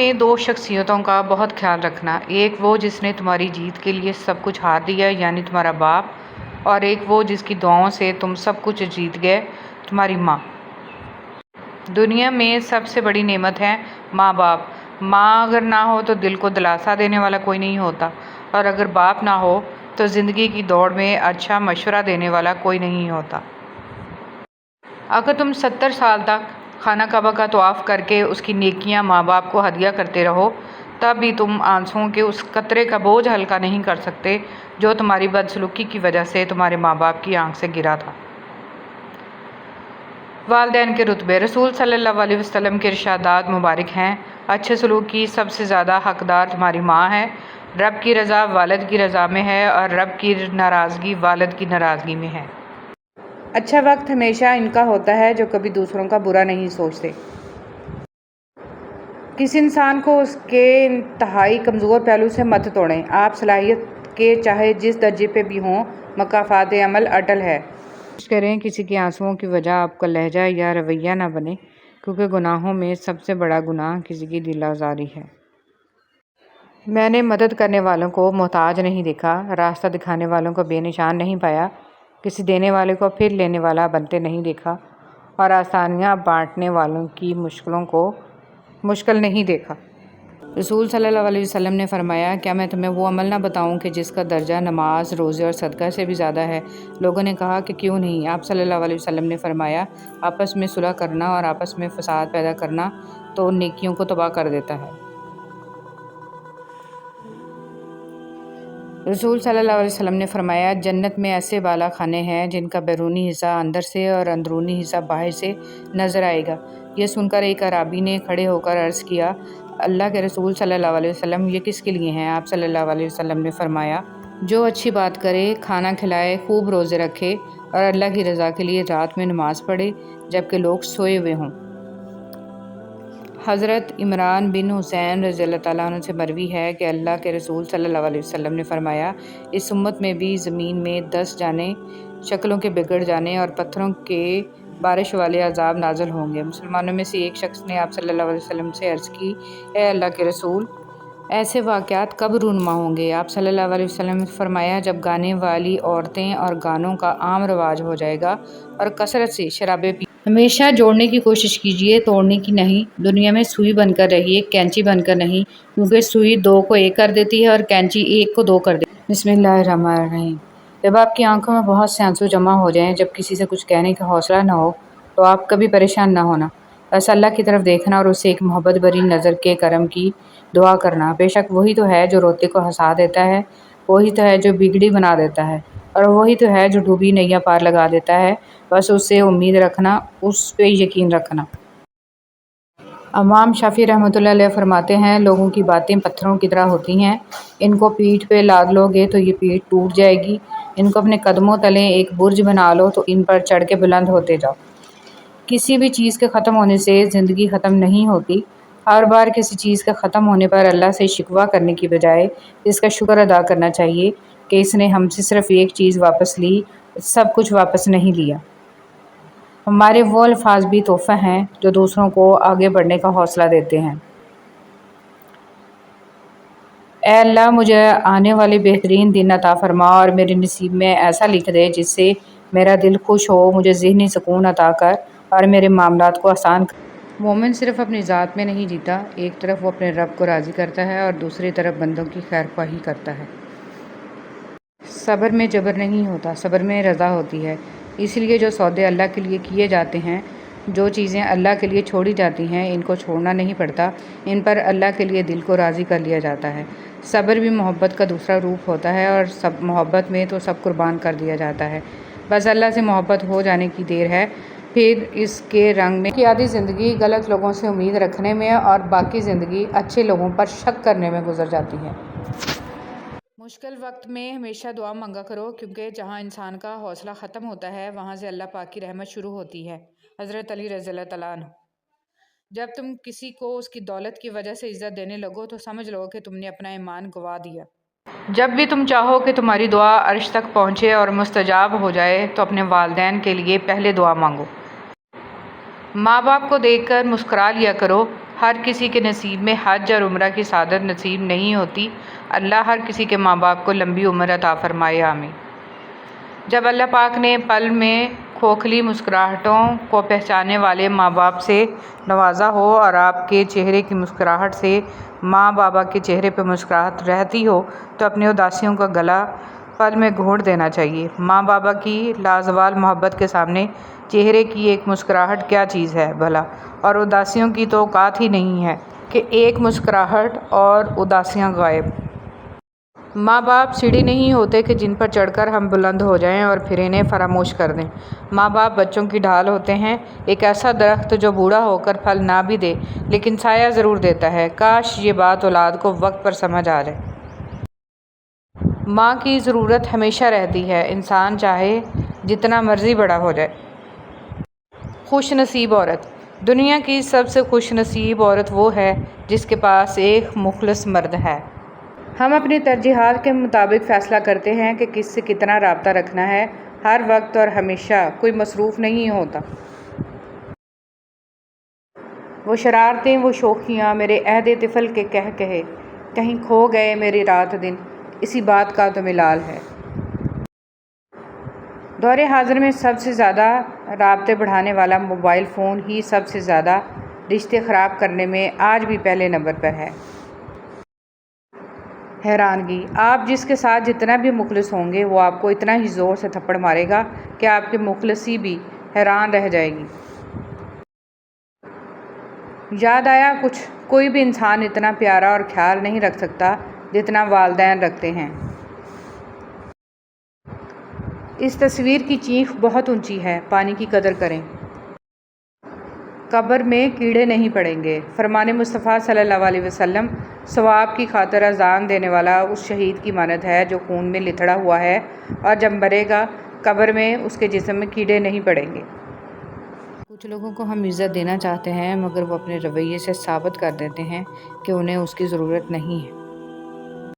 میں دو شخصیتوں کا بہت خیال رکھنا، ایک وہ جس نے تمہاری جیت کے لیے سب کچھ ہار دیا یعنی تمہارا باپ، اور ایک وہ جس کی دعاؤں سے تم سب کچھ جیت گئے، تمہاری ماں۔ دنیا میں سب سے بڑی نعمت ہے ماں باپ۔ ماں اگر نہ ہو تو دل کو دلاسا دینے والا کوئی نہیں ہوتا، اور اگر باپ نہ ہو تو زندگی کی دوڑ میں اچھا مشورہ دینے والا کوئی نہیں ہوتا۔ اگر تم 70 سال تک خانہ کعبہ کا طواف کر کے اس کی نیکیاں ماں باپ کو ہدیہ کرتے رہو، تب بھی تم آنسوؤں کے اس قطرے کا بوجھ ہلکا نہیں کر سکتے جو تمہاری بدسلوکی کی وجہ سے تمہارے ماں باپ کی آنکھ سے گرا تھا۔ والدین کے رتبے۔ رسول صلی اللہ علیہ وسلم کے ارشادات مبارک ہیں، اچھے سلوک کی سب سے زیادہ حقدار تمہاری ماں ہے، رب کی رضا والد کی رضا میں ہے اور رب کی ناراضگی والد کی ناراضگی میں ہے۔ اچھا وقت ہمیشہ ان کا ہوتا ہے جو کبھی دوسروں کا برا نہیں سوچتے۔ کسی انسان کو اس کے انتہائی کمزور پہلو سے مت توڑیں۔ آپ صلاحیت کے چاہے جس درجے پہ بھی ہوں، مکافات عمل اٹل ہے۔ کوشش کریں کسی کے آنسوؤں کی وجہ آپ کا لہجہ یا رویہ نہ بنے، کیونکہ گناہوں میں سب سے بڑا گناہ کسی کی دل آزاری ہے۔ میں نے مدد کرنے والوں کو محتاج نہیں دیکھا، راستہ دکھانے والوں کو بے نشان نہیں پایا، کسی دینے والے کو پھر لینے والا بنتے نہیں دیکھا، اور آسانیاں بانٹنے والوں کی مشکلوں کو مشکل نہیں دیکھا۔ رسول صلی اللہ علیہ وسلم نے فرمایا، کیا میں تمہیں وہ عمل نہ بتاؤں کہ جس کا درجہ نماز، روزے اور صدقہ سے بھی زیادہ ہے؟ لوگوں نے کہا کہ کیوں نہیں؟ آپ صلی اللہ علیہ وسلم نے فرمایا، آپس میں صلح کرنا اور آپس میں فساد پیدا کرنا تو نیکیوں کو تباہ کر دیتا ہے۔ رسول صلی اللہ علیہ وسلم نے فرمایا، جنت میں ایسے بالا خانے ہیں جن کا بیرونی حصہ اندر سے اور اندرونی حصہ باہر سے نظر آئے گا۔ یہ سن کر ایک اعرابی نے کھڑے ہو کر عرض کیا، اللہ کے رسول صلی اللہ علیہ وسلم، یہ کس کے لیے ہیں؟ آپ صلی اللہ علیہ وسلم نے فرمایا، جو اچھی بات کرے، کھانا کھلائے، خوب روزے رکھے اور اللہ کی رضا کے لیے رات میں نماز پڑھے جبکہ لوگ سوئے ہوئے ہوں۔ حضرت عمران بن حسین رضی اللہ تعالیٰ عنہ سے مروی ہے کہ اللہ کے رسول صلی اللہ علیہ وسلم نے فرمایا، اس امت میں بھی زمین میں 10 جانے، شکلوں کے بگڑ جانے اور پتھروں کے بارش والے عذاب نازل ہوں گے۔ مسلمانوں میں سے ایک شخص نے آپ صلی اللہ علیہ وسلم سے عرض کی، اے اللہ کے رسول، ایسے واقعات کب رونما ہوں گے؟ آپ صلی اللہ علیہ وسلم نے فرمایا، جب گانے والی عورتیں اور گانوں کا عام رواج ہو جائے گا اور کثرت سے شرابیں پی۔ ہمیشہ جوڑنے کی کوشش کیجیے، توڑنے کی نہیں۔ دنیا میں سوئی بن کر رہیے، کینچی بن کر نہیں، کیونکہ سوئی 2 کو 1 کر دیتی ہے اور کینچی 1 کو 2 کر دیتی ہے۔ بسم اللہ الرحمن الرحیم۔ جب آپ کی آنکھوں میں بہت سے آنسو جمع ہو جائیں، جب کسی سے کچھ کہنے کا حوصلہ نہ ہو، تو آپ کبھی پریشان نہ ہونا، بس اللہ کی طرف دیکھنا اور اسے ایک محبت بھری نظر کے کرم کی دعا کرنا۔ بے شک وہی تو ہے جو روتے کو ہنسا دیتا ہے، وہی تو ہے جو بگڑی بنا دیتا ہے، اور وہی تو ہے جو ڈوبی نیا پار لگا دیتا ہے۔ بس اس سے امید رکھنا، اس پہ یقین رکھنا۔ امام شافعی رحمۃ اللہ علیہ فرماتے ہیں، لوگوں کی باتیں پتھروں کی طرح ہوتی ہیں، ان کو پیٹھ پہ لاد لو گے تو یہ پیٹھ ٹوٹ جائے گی، ان کو اپنے قدموں تلے ایک برج بنا لو تو ان پر چڑھ کے بلند ہوتے جاؤ۔ کسی بھی چیز کے ختم ہونے سے زندگی ختم نہیں ہوتی۔ ہر بار کسی چیز کے ختم ہونے پر اللہ سے شکوہ کرنے کی بجائے اس کا شکر ادا کرنا چاہیے کہ اس نے ہم سے صرف ایک چیز واپس لی، سب کچھ واپس نہیں لیا۔ ہمارے وہ الفاظ بھی تحفہ ہیں جو دوسروں کو آگے بڑھنے کا حوصلہ دیتے ہیں۔ اے اللہ، مجھے آنے والے بہترین دن عطا فرما اور میرے نصیب میں ایسا لکھ دے جس سے میرا دل خوش ہو، مجھے ذہنی سکون عطا کر اور میرے معاملات کو آسان کر۔ مومن صرف اپنی ذات میں نہیں جیتا، ایک طرف وہ اپنے رب کو راضی کرتا ہے اور دوسری طرف بندوں کی خیر خواہی کرتا ہے۔ صبر میں جبر نہیں ہوتا، صبر میں رضا ہوتی ہے۔ اس لیے جو سودے اللہ کے لیے کیے جاتے ہیں، جو چیزیں اللہ کے لیے چھوڑی جاتی ہیں، ان کو چھوڑنا نہیں پڑتا، ان پر اللہ کے لیے دل کو راضی کر لیا جاتا ہے۔ صبر بھی محبت کا دوسرا روپ ہوتا ہے، اور سب محبت میں تو سب قربان کر دیا جاتا ہے، بس اللہ سے محبت ہو جانے کی دیر ہے، پھر اس کے رنگ میں کی آدھی زندگی غلط لوگوں سے امید رکھنے میں اور باقی زندگی اچھے لوگوں پر شک کرنے میں گزر جاتی ہے۔ مشکل وقت میں ہمیشہ دعا مانگا کرو، کیونکہ جہاں انسان کا حوصلہ ختم ہوتا ہے وہاں سے اللہ پاک کی رحمت شروع ہوتی ہے۔ حضرت علی رضی اللہ تعالیٰ عنہ۔ جب تم کسی کو اس کی دولت کی وجہ سے عزت دینے لگو تو سمجھ لو کہ تم نے اپنا ایمان گنوا دیا۔ جب بھی تم چاہو کہ تمہاری دعا عرش تک پہنچے اور مستجاب ہو جائے تو اپنے والدین کے لیے پہلے دعا مانگو۔ ماں باپ کو دیکھ کر مسکرا لیا کرو، ہر کسی کے نصیب میں حج اور عمرہ کی سعادت نصیب نہیں ہوتی۔ اللہ ہر کسی کے ماں باپ کو لمبی عمر عطا فرمائے، آمین۔ جب اللہ پاک نے پل میں کھوکھلی مسکراہٹوں کو پہچاننے والے ماں باپ سے نوازا ہو اور آپ کے چہرے کی مسکراہٹ سے ماں بابا کے چہرے پہ مسکراہٹ رہتی ہو تو اپنی اداسیوں کا گلا پل میں گھونٹ دینا چاہیے۔ ماں بابا کی لازوال محبت کے سامنے چہرے کی ایک مسکراہٹ کیا چیز ہے بھلا، اور اداسیوں کی تو اوقات ہی نہیں ہے کہ ایک مسکراہٹ اور اداسیاں غائب۔ ماں باپ سیڑھی نہیں ہوتے کہ جن پر چڑھ کر ہم بلند ہو جائیں اور پھر انہیں فراموش کر دیں۔ ماں باپ بچوں کی ڈھال ہوتے ہیں، ایک ایسا درخت جو بوڑھا ہو کر پھل نہ بھی دے لیکن سایہ ضرور دیتا ہے۔ کاش یہ بات اولاد کو وقت پر سمجھ آ جائے۔ ماں کی ضرورت ہمیشہ رہتی ہے، انسان چاہے جتنا مرضی بڑا ہو جائے۔ خوش نصیب عورت۔ دنیا کی سب سے خوش نصیب عورت وہ ہے جس کے پاس ایک مخلص مرد ہے۔ ہم اپنی ترجیحات کے مطابق فیصلہ کرتے ہیں کہ کس سے کتنا رابطہ رکھنا ہے۔ ہر وقت اور ہمیشہ کوئی مصروف نہیں ہوتا۔ وہ شرارتیں، وہ شوخیاں، میرے عہد طفل کے کہے کہیں کھو گئے میری رات دن، اسی بات کا تو ملال ہے۔ دور حاضر میں سب سے زیادہ رابطے بڑھانے والا موبائل فون ہی سب سے زیادہ رشتے خراب کرنے میں آج بھی پہلے نمبر پر ہے۔ حیرانگی۔ آپ جس کے ساتھ جتنا بھی مخلص ہوں گے وہ آپ کو اتنا ہی زور سے تھپڑ مارے گا کہ آپ کی مخلصی بھی حیران رہ جائے گی۔ یاد آیا کچھ، کوئی بھی انسان اتنا پیارا اور خیال نہیں رکھ سکتا جتنا والدین رکھتے ہیں۔ اس تصویر کی چیخ بہت اونچی ہے، پانی کی قدر کریں۔ قبر میں کیڑے نہیں پڑیں گے۔ فرمان مصطفیٰ صلی اللہ علیہ وسلم ثواب کی خاطر اذان دینے والا اس شہید کی مانند ہے جو خون میں لتھڑا ہوا ہے اور جب مرے گا قبر میں اس کے جسم میں کیڑے نہیں پڑیں گے۔ کچھ لوگوں کو ہم عزت دینا چاہتے ہیں مگر وہ اپنے رویے سے ثابت کر دیتے ہیں کہ انہیں اس کی ضرورت نہیں ہے۔